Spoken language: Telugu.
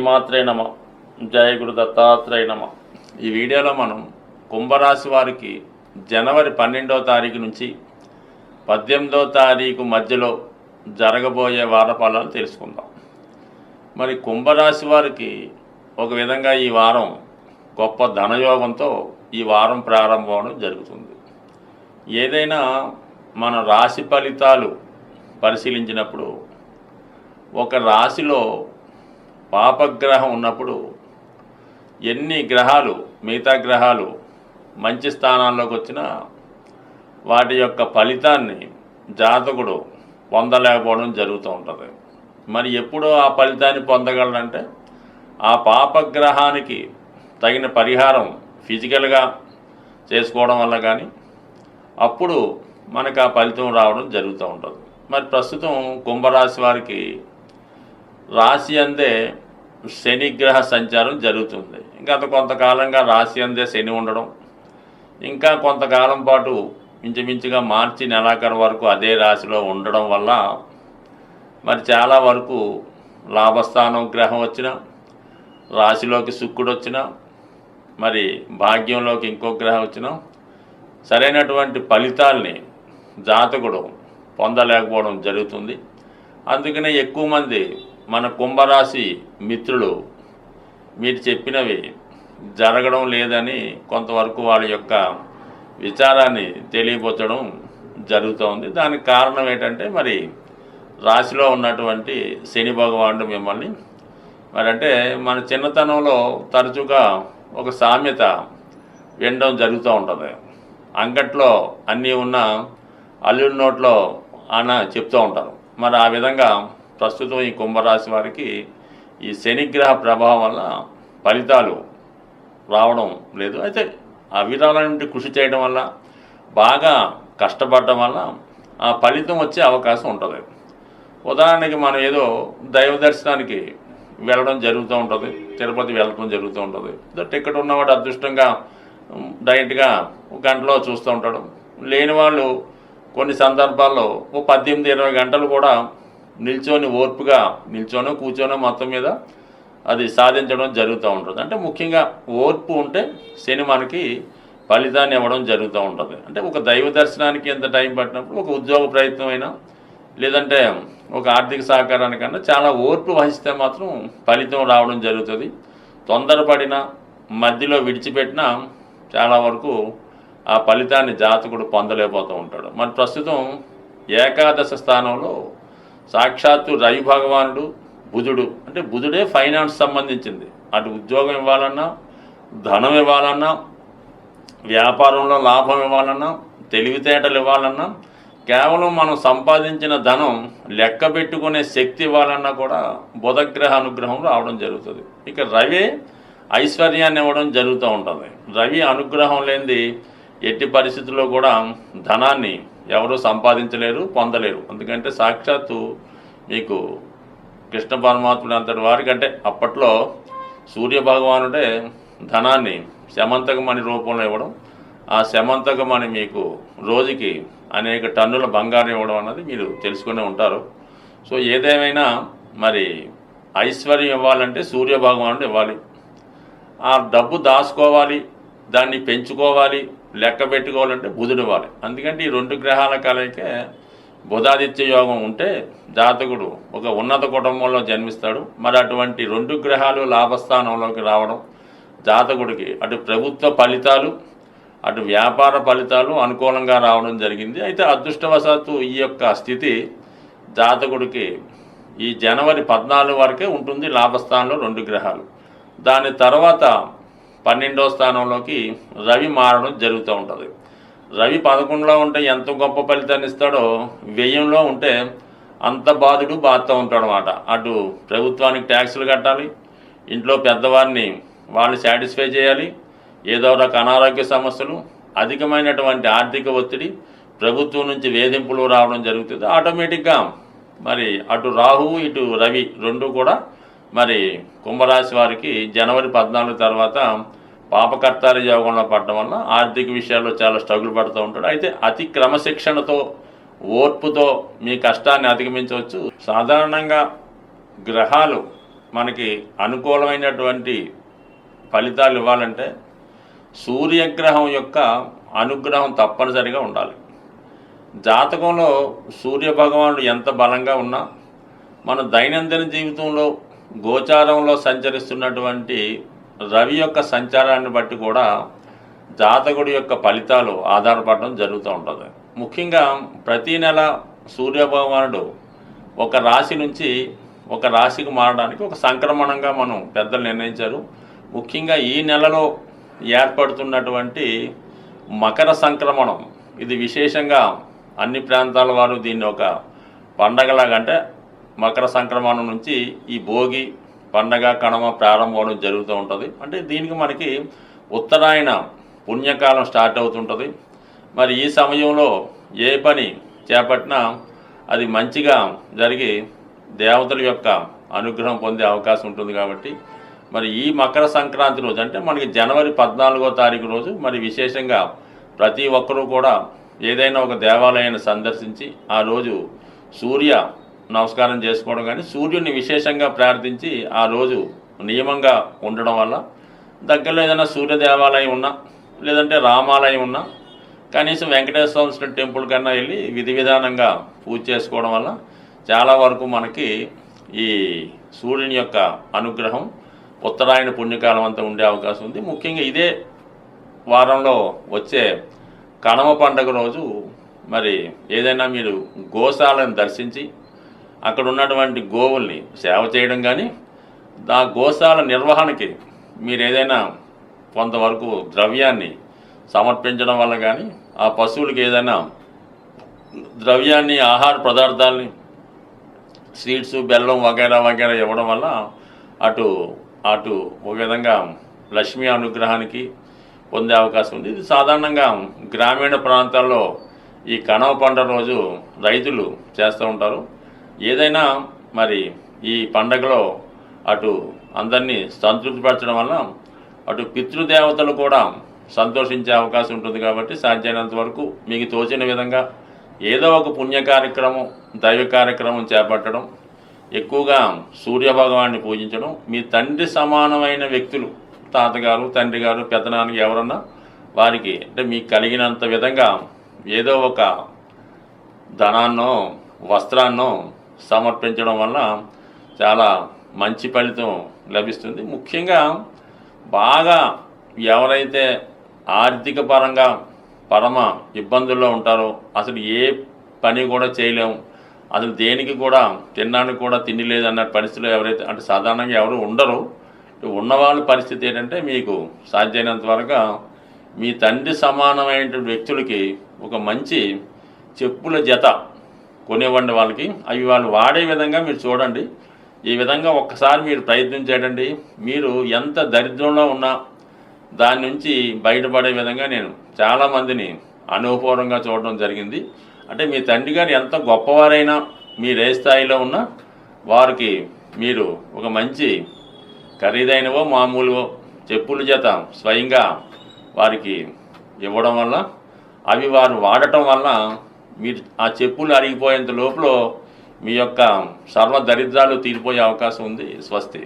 శ్రీమాత్రే నమ. జయ గురు దత్తాత్రేయ నమ. ఈ వీడియోలో మనం కుంభరాశి వారికి జనవరి 12వ తారీఖు నుంచి 18వ తారీఖు మధ్యలో జరగబోయే వార ఫలాలు తెలుసుకుందాం. మరి కుంభరాశి వారికి ఒక విధంగా ఈ వారం గొప్ప ధనయోగంతో ఈ వారం ప్రారంభం జరుగుతుంది. ఏదైనా మన రాశి ఫలితాలు పరిశీలించినప్పుడు ఒక రాశిలో పాపగ్రహం ఉన్నప్పుడు ఎన్ని గ్రహాలు మిగతా గ్రహాలు మంచి స్థానాల్లోకి వచ్చినా వాటి యొక్క ఫలితాన్ని జాతకుడు పొందలేకపోవడం జరుగుతూ ఉంటుంది. మరి ఎప్పుడు ఆ ఫలితాన్ని పొందగలడంటే ఆ పాపగ్రహానికి తగిన పరిహారం ఫిజికల్గా చేసుకోవడం వల్ల కానీ అప్పుడు మనకు ఆ ఫలితం రావడం జరుగుతూ ఉంటుంది. మరి ప్రస్తుతం కుంభరాశి వారికి రాశి అందే శనిగ్రహ సంచారం జరుగుతుంది. గత కొంతకాలంగా రాశి అందే శని ఉండడం, ఇంకా కొంతకాలం పాటు ఇంచుమించుగా మార్చి నెలాఖరు వరకు అదే రాశిలో ఉండడం వల్ల మరి చాలా వరకు లాభస్థానం గ్రహం వచ్చిన, రాశిలోకి శుక్రుడు వచ్చిన, మరి భాగ్యంలోకి ఇంకో గ్రహం వచ్చిన సరైనటువంటి ఫలితాల్ని జాతకుడు పొందలేకపోవడం జరుగుతుంది. అందుకనే ఎక్కువ మంది మన కుంభరాశి మిత్రులు మీరు చెప్పినవి జరగడం లేదని కొంతవరకు వాళ్ళ యొక్క విచారాన్ని తెలియపరచడం జరుగుతోంది. దానికి కారణం ఏంటంటే మరి రాశిలో ఉన్నటువంటి శని భగవానుడు మిమ్మల్ని మరి అంటే మన చిన్నతనంలో తరచుగా ఒక సామెత వినడం జరుగుతూ ఉంటుంది. అంగట్లో అన్నీ ఉన్న అల్లుడి నోట్లో అన్న చెప్తూ ఉంటారు. మరి ఆ విధంగా ప్రస్తుతం ఈ కుంభరాశి వారికి ఈ శనిగ్రహ ప్రభావం వల్ల ఫలితాలు రావడం లేదు. అయితే అవిరాళంటి కృషి చేయడం వల్ల బాగా కష్టపడటం వల్ల ఆ ఫలితం వచ్చే అవకాశం ఉంటుంది. ఉదాహరణకి మనం ఏదో దైవ దర్శనానికి వెళ్ళడం జరుగుతూ ఉంటుంది, తిరుపతి వెళ్ళడం జరుగుతూ ఉంటుంది. టికెట్ ఉన్నవాడు అదృష్టంగా డైరెక్ట్గా ఒక గంటలో చూస్తూ ఉంటాడు. లేని వాళ్ళు కొన్ని సందర్భాల్లో ఓ 18-20 గంటలు కూడా నిల్చొని ఓర్పుగా నిల్చొనో కూర్చొనో మొత్తం మీద అది సాధించడం జరుగుతూ ఉంటుంది. అంటే ముఖ్యంగా ఓర్పు ఉంటే శని మనకి ఫలితాన్ని ఇవ్వడం జరుగుతూ ఉంటుంది. అంటే ఒక దైవ దర్శనానికి ఎంత టైం పట్టినప్పుడు ఒక ఉద్యోగ ప్రయత్నం అయినా లేదంటే ఒక ఆర్థిక సహకారానికన్నా చాలా ఓర్పు వహిస్తే మాత్రం ఫలితం రావడం జరుగుతుంది. తొందరపడినా మధ్యలో విడిచిపెట్టినా చాలా వరకు ఆ ఫలితాన్ని జాతకుడు పొందలేకపోతూ ఉంటాడు. మరి ప్రస్తుతం ఏకాదశ స్థానంలో సాక్షాత్తు రవి భగవానుడు, బుధుడు, అంటే బుధుడే ఫైనాన్స్ సంబంధించింది. అటు ఉద్యోగం ఇవ్వాలన్నా, ధనం ఇవ్వాలన్నా, వ్యాపారంలో లాభం ఇవ్వాలన్నా, తెలివితేటలు ఇవ్వాలన్నా, కేవలం మనం సంపాదించిన ధనం లెక్క పెట్టుకునే శక్తి ఇవ్వాలన్నా కూడా బుధగ్రహ అనుగ్రహం రావడం జరుగుతుంది. ఇక రవి ఐశ్వర్యాన్ని ఇవ్వడం జరుగుతూ ఉంటుంది. రవి అనుగ్రహం లేనిది ఎట్టి పరిస్థితుల్లో కూడా ధనాన్ని ఎవరు సంపాదించలేరు, పొందలేరు. ఎందుకంటే సాక్షాత్తు మీకు కృష్ణ పరమాత్ముడు అంతటి వారికంటే అప్పట్లో సూర్య భగవానుడే ధనాన్ని శమంతకమణి రూపంలో ఇవ్వడం, ఆ శమంతకమణి మీకు రోజుకి అనేక టన్నుల బంగారం ఇవ్వడం అన్నది మీరు తెలుసుకునే ఉంటారు. సో ఏదేమైనా మరి ఐశ్వర్యం ఇవ్వాలంటే సూర్య భగవానుడు ఇవ్వాలి. ఆ డబ్బు దాచుకోవాలి, దాన్ని పెంచుకోవాలి, లెక్క పెట్టుకోవాలంటే బుధుడు ఇవ్వాలి. అందుకంటే ఈ 2 గ్రహాల కలయికే బుధాదిత్య యోగం ఉంటే జాతకుడు ఒక ఉన్నత కుటుంబంలో జన్మిస్తాడు. మరి అటువంటి 2 గ్రహాలు లాభస్థానంలోకి రావడం జాతకుడికి అటు ప్రభుత్వ ఫలితాలు అటు వ్యాపార ఫలితాలు అనుకూలంగా రావడం జరిగింది. అయితే అదృష్టవశాత్తు ఈ యొక్క స్థితి జాతకుడికి ఈ జనవరి 14 వరకే ఉంటుంది. లాభస్థానంలో 2 గ్రహాలు. దాని తర్వాత 12వ స్థానంలోకి రవి మారడం జరుగుతూ ఉంటుంది. రవి 11లో ఉంటే ఎంత గొప్ప ఫలితాన్ని ఇస్తాడో వ్యయంలో ఉంటే అంత బాధుతూ ఉంటాడు అన్నమాట. అటు ప్రభుత్వానికి ట్యాక్సులు కట్టాలి, ఇంట్లో పెద్దవారిని వాళ్ళు సాటిస్ఫై చేయాలి, ఏదో ఒక అనారోగ్య సమస్యలు, అధికమైనటువంటి ఆర్థిక ఒత్తిడి, ప్రభుత్వం నుంచి వేధింపులు రావడం జరుగుతుంది. ఆటోమేటిక్గా మరి అటు రాహువు ఇటు రవి 2 కూడా మరి కుంభరాశి వారికి జనవరి 14 తర్వాత పాపకర్తారి యోగంలో పడడం వల్ల ఆర్థిక విషయాల్లో చాలా స్ట్రగుల్ పడుతూ ఉంటాడు. అయితే అతి క్రమశిక్షణతో ఓర్పుతో మీ కష్టాన్ని అధిగమించవచ్చు. సాధారణంగా గ్రహాలు మనకి అనుకూలమైనటువంటి ఫలితాలు ఇవ్వాలంటే సూర్యగ్రహం యొక్క అనుగ్రహం తప్పనిసరిగా ఉండాలి. జాతకంలో సూర్యభగవానుడు ఎంత బలంగా ఉన్నా మన దైనందిన జీవితంలో గోచారంలో సంచరిస్తున్నటువంటి రవి యొక్క సంచారాన్ని బట్టి కూడా జాతకుడి యొక్క ఫలితాలు ఆధారపడడం జరుగుతూ ఉంటుంది. ముఖ్యంగా ప్రతీ నెల సూర్యభగవానుడు ఒక రాశి నుంచి ఒక రాశికి మారడానికి ఒక సంక్రమణంగా మనం పెద్దలు నిర్ణయించారు. ముఖ్యంగా ఈ నెలలో ఏర్పడుతున్నటువంటి మకర సంక్రమణం ఇది విశేషంగా అన్ని ప్రాంతాల వారు దీన్ని ఒక పండగలాగా, అంటే మకర సంక్రమణం నుంచి ఈ భోగి పండగ కణమ ప్రారంభం జరుగుతూ ఉంటుంది. అంటే దీనికి మనకి ఉత్తరాయణ పుణ్యకాలం స్టార్ట్ అవుతుంటుంది. మరి ఈ సమయంలో ఏ పని చేపట్టినా అది మంచిగా జరిగి దేవతల యొక్క అనుగ్రహం పొందే అవకాశం ఉంటుంది. కాబట్టి మరి ఈ మకర సంక్రాంతి రోజు, అంటే మనకి జనవరి 14వ తారీఖు రోజు మరి విశేషంగా ప్రతి ఒక్కరూ కూడా ఏదైనా ఒక దేవాలయాన్ని సందర్శించి ఆ రోజు సూర్య నమస్కారం చేసుకోవడం కానీ సూర్యుని విశేషంగా ప్రార్థించి ఆ రోజు నియమంగా ఉండడం వల్ల దగ్గరలో ఏదైనా సూర్య దేవాలయం ఉన్నా లేదంటే రామాలయం ఉన్నా కనీసం వెంకటేశ్వర స్వామి టెంపుల్ కన్నా వెళ్ళి విధి విధానంగా పూజ చేసుకోవడం వల్ల చాలా వరకు మనకి ఈ సూర్యుని యొక్క అనుగ్రహం ఉత్తరాయణ పుణ్యకాలం అంతా ఉండే అవకాశం ఉంది. ముఖ్యంగా ఇదే వారంలో వచ్చే కనమ పండుగ రోజు మరి ఏదైనా మీరు గోశాలను దర్శించి అక్కడ ఉన్నటువంటి గోవుల్ని సేవ చేయడం కానీ ఆ గోశాల నిర్వహణకి మీరు ఏదైనా కొంతవరకు ద్రవ్యాన్ని సమర్పించడం వల్ల కానీ ఆ పశువులకి ఏదైనా ద్రవ్యాన్ని ఆహార పదార్థాలని స్వీట్స్ బెల్లం వగైరా వగైరా ఇవ్వడం వల్ల అటు అటు ఒక విధంగా లక్ష్మీ అనుగ్రహానికి పొందే అవకాశం ఉంది. ఇది సాధారణంగా గ్రామీణ ప్రాంతాల్లో ఈ కనవ పండుగ రోజు రైతులు చేస్తూ ఉంటారు. ఏదైనా మరి ఈ పండగలో అటు అందరినీ సంతృప్తిపరచడం వల్ల అటు పితృదేవతలు కూడా సంతోషించే అవకాశం ఉంటుంది. కాబట్టి సాధ్యమైనంత వరకు మీకు తోచిన విధంగా ఏదో ఒక పుణ్య కార్యక్రమం దైవ కార్యక్రమం చేపట్టడం, ఎక్కువగా సూర్యభగవాన్ని పూజించడం, మీ తండ్రి సమానమైన వ్యక్తులు తాతగారు తండ్రి గారు పెద్దనాన్నకి ఎవరన్నా వారికి అంటే మీకు కలిగినంత విధంగా ఏదో ఒక ధనాన్నో వస్త్రాన్నో సమర్పించడం వల్ల చాలా మంచి ఫలితం లభిస్తుంది. ముఖ్యంగా బాగా ఎవరైతే ఆర్థిక పరంగా పరమ ఇబ్బందుల్లో ఉంటారో, అసలు ఏ పని కూడా చేయలేము, అసలు దేనికి కూడా తినడానికి కూడా తిండి లేదన్న పరిస్థితిలో ఎవరైతే, అంటే సాధారణంగా ఎవరు ఉండరు, ఉన్నవాళ్ళ పరిస్థితి ఏంటంటే మీకు సాధ్యమైనంత వరకు మీ తండ్రి సమానమైన వ్యక్తులకి ఒక మంచి చెప్పుల జత కొనివ్వండి వాళ్ళకి. అవి వాళ్ళు వాడే విధంగా మీరు చూడండి. ఈ విధంగా ఒక్కసారి మీరు ప్రయత్నం చేయండి. మీరు ఎంత దరిద్రంలో ఉన్నా దాని నుంచి బయటపడే విధంగా నేను చాలామందిని అనుభవపూర్వంగా చూడడం జరిగింది. అంటే మీ తండ్రి గారు ఎంత గొప్పవారైనా మీరు ఏ స్థాయిలో ఉన్నా వారికి మీరు ఒక మంచి ఖరీదైనవో మామూలువో చెప్పుల జత స్వయంగా వారికి ఇవ్వడం వల్ల అవి వారు వాడటం వల్ల మీరు ఆ చెప్పులు అరిగిపోయేంత లోపల మీ యొక్క సర్వ దరిద్రాలు తీరిపోయే అవకాశం ఉంది. స్వస్తి.